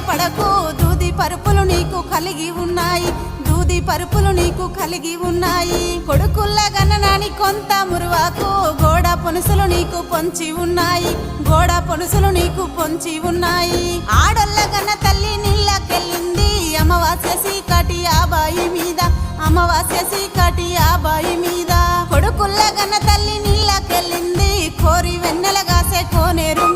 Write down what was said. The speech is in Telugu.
పడకు దూది పరుపులు నీకు కలిగి ఉన్నాయి, దూది పరుపులు నీకు కలిగి ఉన్నాయి. కొడుకుల్ల గణనాని కొంత మురువాకు గోడ పొనుసులు నీకు పొంచి ఉన్నాయి, గోడ పొనుసులు నీకు పొంచి ఉన్నాయి. ఆడొల్ల గన్న తల్లి నీళ్ళకెళ్ళింది అమావాస్య చీకటి ఆ బాయి మీద, అమావాస్య చీకటి ఆ బాయి మీద. కొడుకుల్ల గన్న తల్లి నీళ్ళకెళ్ళింది కోరి వెన్నెలగాసే కోనేరు